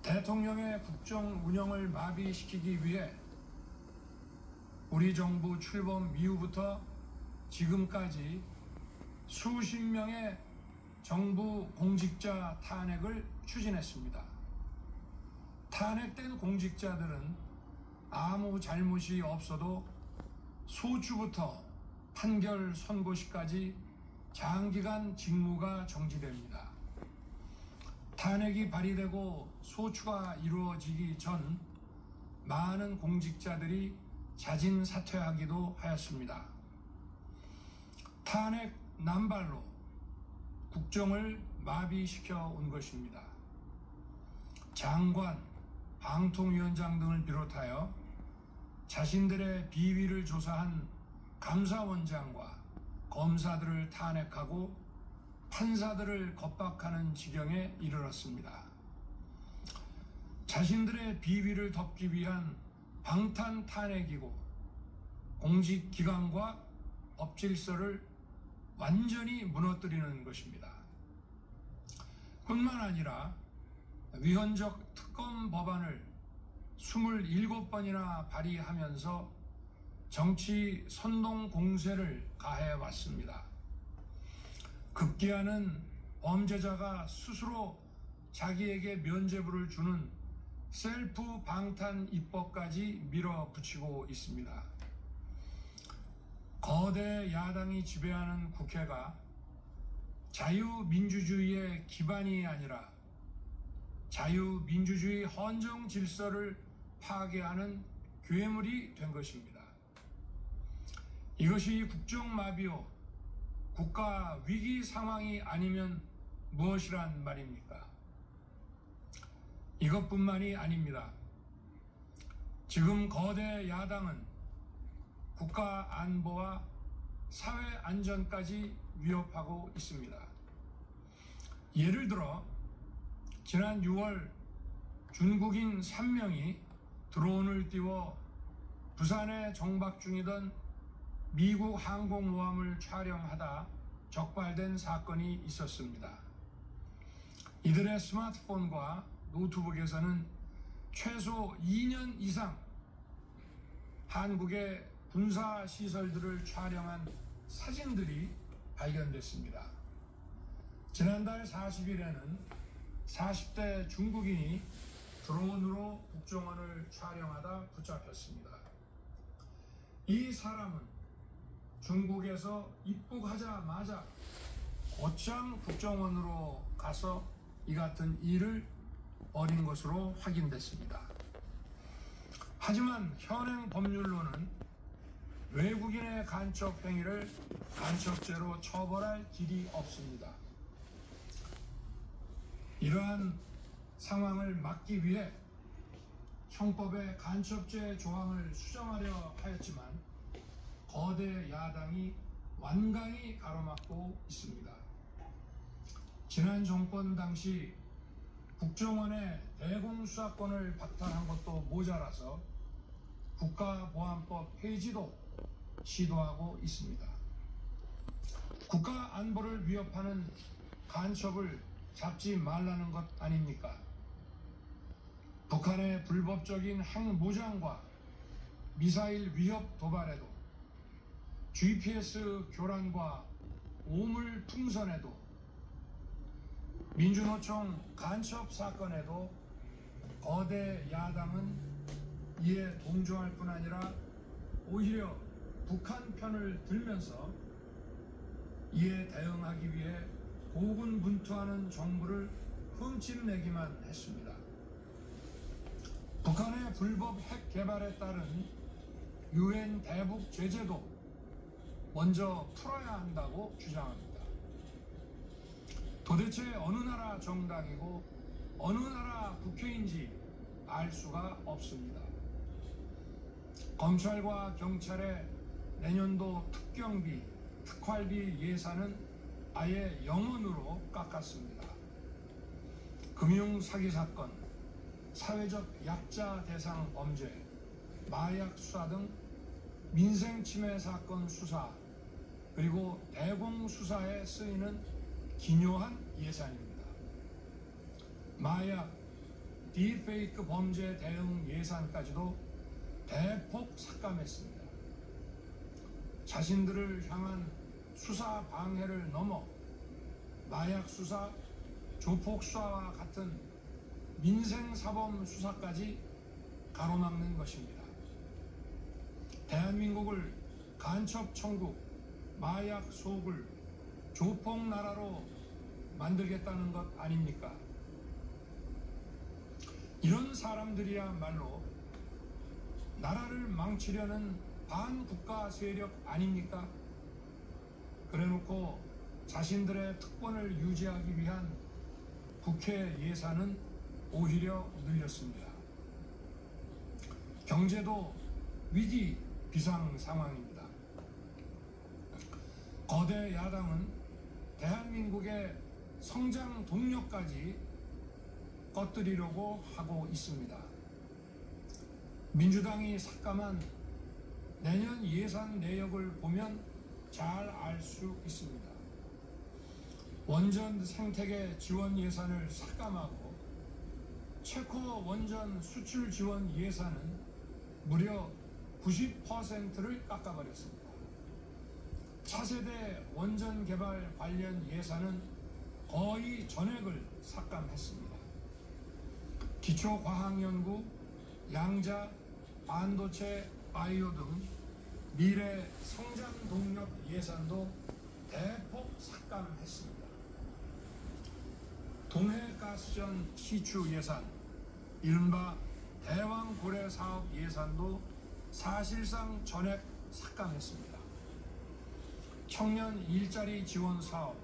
대통령의 국정 운영을 마비시키기 위해 우리 정부 출범 이후부터 지금까지 수십 명의 정부 공직자 탄핵을 추진했습니다. 탄핵된 공직자들은 아무 잘못이 없어도 소추부터 판결 선고시까지 장기간 직무가 정지됩니다. 탄핵이 발의되고 소추가 이루어지기 전 많은 공직자들이 자진 사퇴하기도 하였습니다. 탄핵 남발로 국정을 마비시켜 온 것입니다. 장관, 방통위원장 등을 비롯하여 자신들의 비위를 조사한 감사원장과 검사들을 탄핵하고 판사들을 겁박하는 지경에 이르렀습니다. 자신들의 비위를 덮기 위한 방탄 탄핵이고 공직기관과 법질서를 완전히 무너뜨리는 것입니다. 뿐만 아니라 위헌적 특검 법안을 27번이나 발의하면서 정치 선동 공세를 가해왔습니다. 급기야는 범죄자가 스스로 자기에게 면죄부를 주는 셀프 방탄 입법까지 밀어붙이고 있습니다. 거대 야당이 지배하는 국회가 자유민주주의의 기반이 아니라 자유민주주의 헌정 질서를 파괴하는 괴물이 된 것입니다. 이것이 국정마비요 국가 위기 상황이 아니면 무엇이란 말입니까? 이것뿐만이 아닙니다. 지금 거대 야당은 국가 안보와 사회 안전까지 위협하고 있습니다. 예를 들어 지난 6월 중국인 3명이 드론을 띄워 부산에 정박 중이던 미국 항공모함을 촬영하다 적발된 사건이 있었습니다. 이들의 스마트폰과 노트북에서는 최소 2년 이상 한국의 군사시설들을 촬영한 사진들이 발견됐습니다. 지난달 40일에는 40대 중국인이 드론으로 국정원을 촬영하다 붙잡혔습니다. 이 사람은 중국에서 입국하자마자 곧장 국정원으로 가서 이 같은 일을 벌인 것으로 확인됐습니다. 하지만 현행 법률로는 외국인의 간첩 행위를 간첩죄로 처벌할 길이 없습니다. 이러한 상황을 막기 위해 형법의 간첩죄 조항을 수정하려 하였지만 거대 야당이 완강히 가로막고 있습니다. 지난 정권 당시 국정원의 대공수사권을 박탈한 것도 모자라서 국가보안법 폐지도 시도하고 있습니다. 국가 안보를 위협하는 간첩을 잡지 말라는 것 아닙니까? 북한의 불법적인 핵무장과 미사일 위협 도발에도 GPS 교란과 오물 풍선에도 민주노총 간첩 사건에도 거대 야당은 이에 동조할 뿐 아니라 오히려 북한 편을 들면서 이에 대응하기 위해 고군분투하는 정부를 흠집내기만 했습니다. 북한의 불법 핵 개발에 따른 유엔 대북 제재도 먼저 풀어야 한다고 주장합니다. 도대체 어느 나라 정당이고 어느 나라 국회인지 알 수가 없습니다. 검찰과 경찰의 내년도 특경비, 특활비 예산은 아예 0원으로 깎았습니다. 금융 사기 사건, 사회적 약자 대상 범죄, 마약 수사 등 민생 침해 사건 수사, 그리고 대공 수사에 쓰이는 기묘한 예산입니다. 마약, 딥페이크 범죄 대응 예산까지도 대폭 삭감했습니다. 자신들을 향한 수사 방해를 넘어 마약 수사, 조폭 수사와 같은 민생사범 수사까지 가로막는 것입니다. 대한민국을 간첩 천국, 마약 소굴, 조폭 나라로 만들겠다는 것 아닙니까? 이런 사람들이야말로 나라를 망치려는 반국가 세력 아닙니까? 그래놓고 자신들의 특권을 유지하기 위한 국회 예산은 오히려 늘렸습니다. 경제도 위기 비상 상황입니다. 거대 야당은 대한민국의 성장 동력까지 꺼뜨리려고 하고 있습니다. 민주당이 삭감한 내년 예산 내역을 보면 잘 알 수 있습니다. 원전 생태계 지원 예산을 삭감하고 체코 원전 수출 지원 예산은 무려 90%를 깎아버렸습니다. 차세대 원전 개발 관련 예산은 거의 전액을 삭감했습니다. 기초과학연구, 양자, 반도체, 바이오 등 미래 성장 동력 예산도 대폭 삭감했습니다. 동해가스전 시추 예산, 이른바 대왕고래 사업 예산도 사실상 전액 삭감했습니다. 청년 일자리 지원 사업,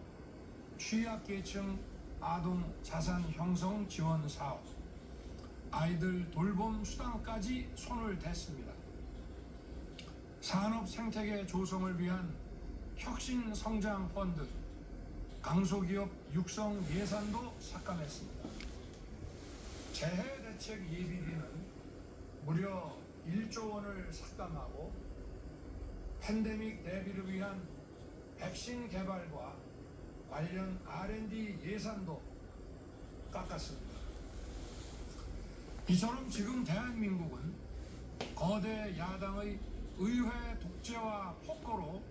취약계층 아동 자산 형성 지원 사업, 아이들 돌봄 수당까지 손을 댔습니다. 산업 생태계 조성을 위한 혁신 성장 펀드, 강소기업 육성 예산도 삭감했습니다. 재해 대책 예비비는 무려 1조 원을 삭감하고 팬데믹 대비를 위한 백신 개발과 관련 R&D 예산도 깎았습니다. 이처럼 지금 대한민국은 거대 야당의 의회 독재와 폭거로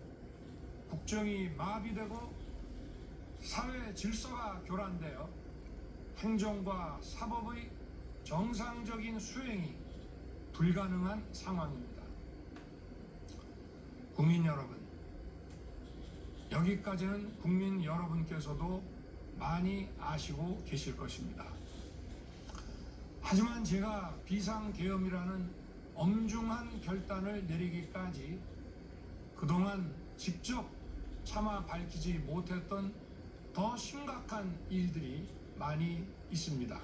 국정이 마비되고 사회 질서가 교란되어 행정과 사법의 정상적인 수행이 불가능한 상황입니다. 국민 여러분, 여기까지는 국민 여러분께서도 많이 아시고 계실 것입니다. 하지만 제가 비상계엄이라는 엄중한 결단을 내리기까지 그동안 직접 차마 밝히지 못했던 더 심각한 일들이 많이 있습니다.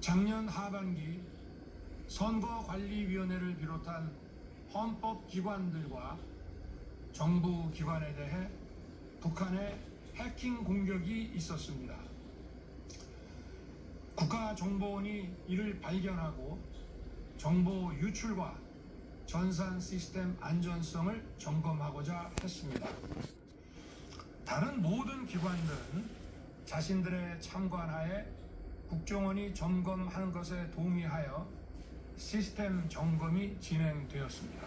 작년 하반기 선거관리위원회를 비롯한 헌법기관들과 정부기관에 대해 북한의 해킹 공격이 있었습니다. 국가정보원이 이를 발견하고 정보 유출과 전산 시스템 안전성을 점검하고자 했습니다. 다른 모든 기관들은 자신들의 참관하에 국정원이 점검하는 것에 동의하여 시스템 점검이 진행되었습니다.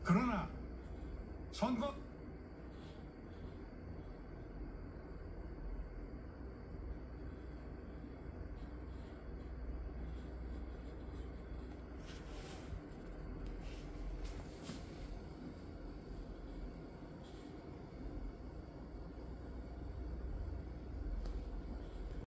그러나 선거